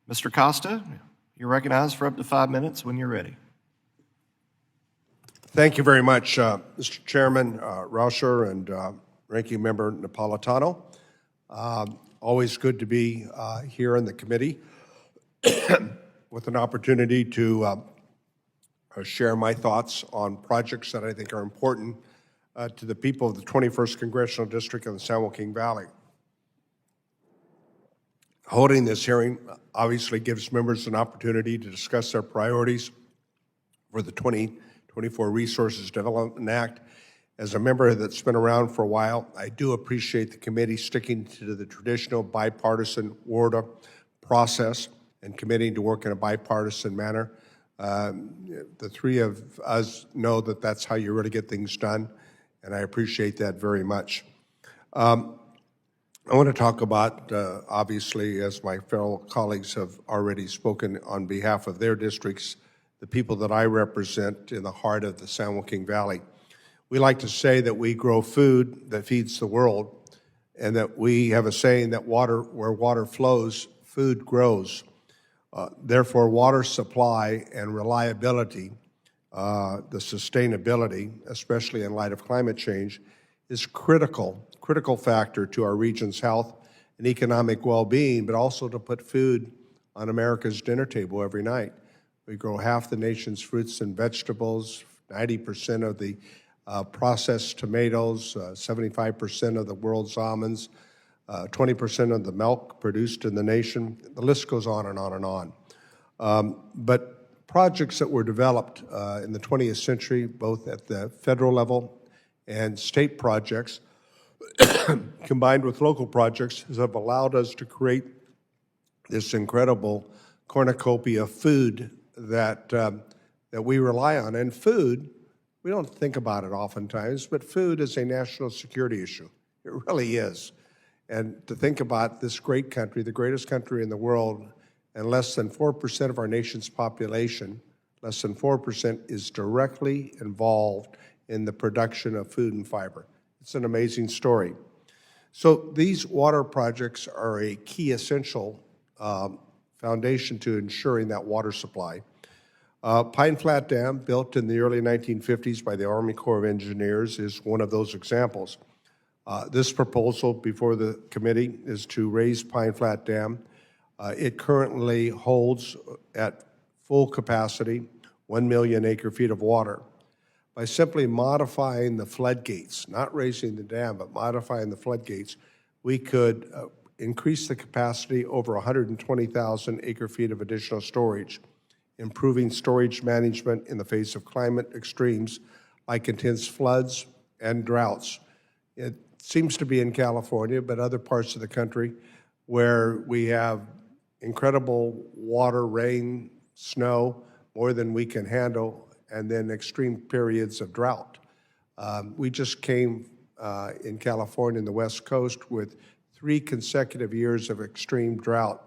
Mr. Costa, you're recognized for up to 5 minutes when you're ready. Thank you very much, Mr. Chairman Rauscher and Ranking Member Napolitano. Always good to be here in the committee with an opportunity to share my thoughts on projects that I think are important to the people of the 21st Congressional District of the San Joaquin Valley. Holding this hearing obviously gives members an opportunity to discuss their priorities for the 2024 Resources Development Act. As a member that's been around for a while, I do appreciate the committee sticking to the traditional bipartisan WARDA process and committing to work in a bipartisan manner. The three of us know that that's how you really get things done, and I appreciate that very much. I want to talk about, obviously, as my fellow colleagues have already spoken on behalf of their districts, the people that I represent in the heart of the San Joaquin Valley. We like to say that we grow food that feeds the world, and that we have a saying that where water flows, food grows. Therefore, water supply and reliability, the sustainability, especially in light of climate change, is critical factor to our region's health and economic well-being, but also to put food on America's dinner table every night. We grow half the nation's fruits and vegetables, 90% of the processed tomatoes, 75% of the world's almonds, 20% of the milk produced in the nation. The list goes on and on and on. But projects that were developed in the 20th century, both at the federal level and state projects, combined with local projects, have allowed us to create this incredible cornucopia of food that we rely on. And food, we don't think about it oftentimes, but food is a national security issue. It really is. And to think about this great country, the greatest country in the world, and less than 4% of our nation's population, less than 4% is directly involved in the production of food and fiber. It's an amazing story. So these water projects are a key essential foundation to ensuring that water supply. Pine Flat Dam, built in the early 1950s by the Army Corps of Engineers, is one of those examples. This proposal before the committee is to raise Pine Flat Dam. It currently holds at full capacity 1 million acre-feet of water. By simply modifying the floodgates, not raising the dam, but modifying the floodgates, we could increase the capacity over 120,000 acre-feet of additional storage, improving storage management in the face of climate extremes like intense floods and droughts. It seems to be in California, but other parts of the country where we have incredible water, rain, snow, more than we can handle, and then extreme periods of drought. We just came in California, in the West Coast, with 3 consecutive years of extreme drought.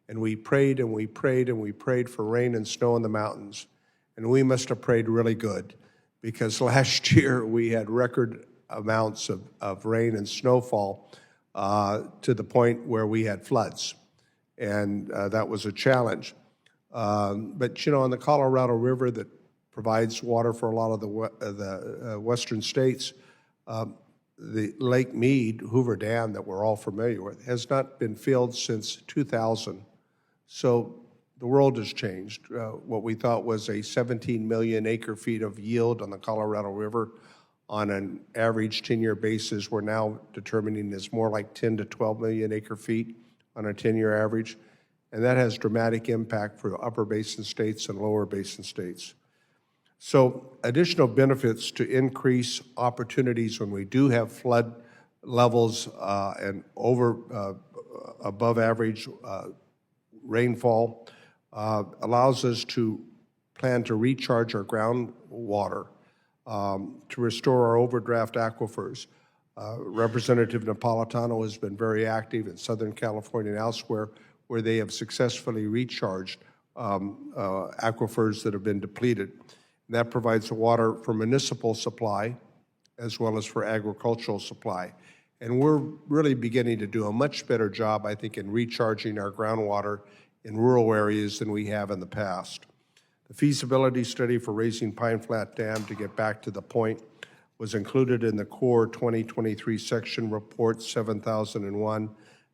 And we prayed and we prayed and we prayed for rain and snow in the mountains. And we must have prayed really good, because last year we had record amounts of rain and snowfall to the point where we had floods. And that was a challenge. But, you know, on the Colorado River that provides water for a lot of the western states, the Lake Mead, Hoover Dam that we're all familiar with, has not been filled since 2000. So the world has changed. What we thought was a 17 million acre-feet of yield on the Colorado River on an average 10-year basis, we're now determining is more like 10 to 12 million acre-feet on a 10-year average. And that has dramatic impact for the upper basin states and lower basin states. So additional benefits to increase opportunities when we do have flood levels and above average rainfall allows us to plan to recharge our groundwater, to restore our overdraft aquifers. Representative Napolitano has been very active in Southern California and elsewhere where they have successfully recharged aquifers that have been depleted. That provides the water for municipal supply as well as for agricultural supply. And we're really beginning to do a much better job, I think, in recharging our groundwater in rural areas than we have in the past. The feasibility study for raising Pine Flat Dam to get back to the point was included in the core 2023 section report 7001,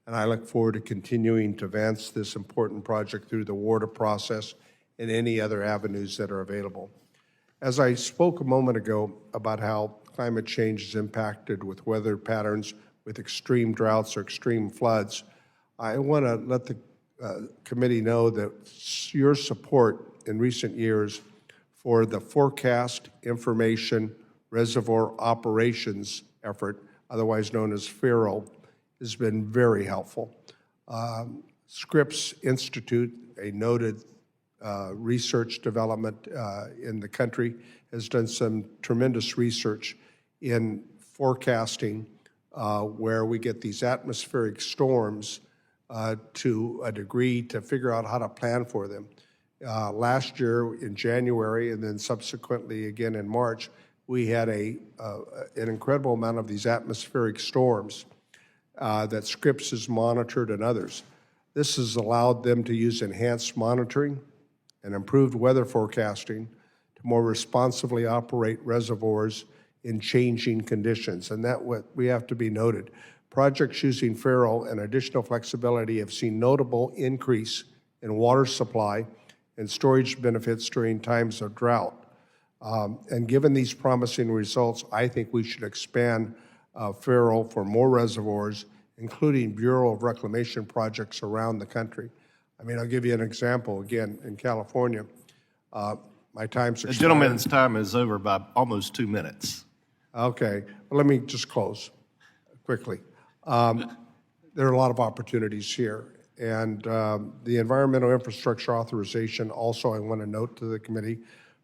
and I look forward to continuing to advance this important project through the water process and any other avenues that are available. As I spoke a moment ago about how climate change is impacted with weather patterns, with extreme droughts or extreme floods, I want to let the committee know that your support in recent years for the Forecast Information Reservoir Operations effort, otherwise known as FARO, has been very helpful. Scripps Institute, a noted research development in the country, has done some tremendous research in forecasting where we get these atmospheric storms to a degree to figure out how to plan for them. Last year in January and then subsequently again in March, we had an incredible amount of these atmospheric storms that Scripps has monitored and others. This has allowed them to use enhanced monitoring and improved weather forecasting to more responsibly operate reservoirs in changing conditions, and that what we have to be noted. Projects using FARO and additional flexibility have seen notable increase in water supply and storage benefits during times of drought. And given these promising results, I think we should expand FARO for more reservoirs, including Bureau of Reclamation projects around the country. I mean, I'll give you an example. Again, in California, my time's expired. The gentleman's time is over by almost 2 minutes. Okay, well, let me just close quickly. There are a lot of opportunities here, and the environmental infrastructure authorization also I want to note to the committee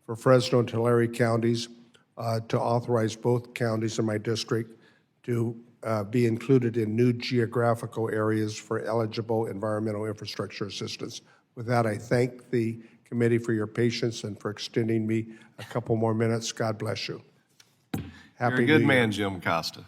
for Fresno and Tulare counties to authorize both counties in my district to be included in new geographical areas for eligible environmental infrastructure assistance. With that, I thank the committee for your patience and for extending me a couple more minutes. God bless you. You're a good man, Jim Costa.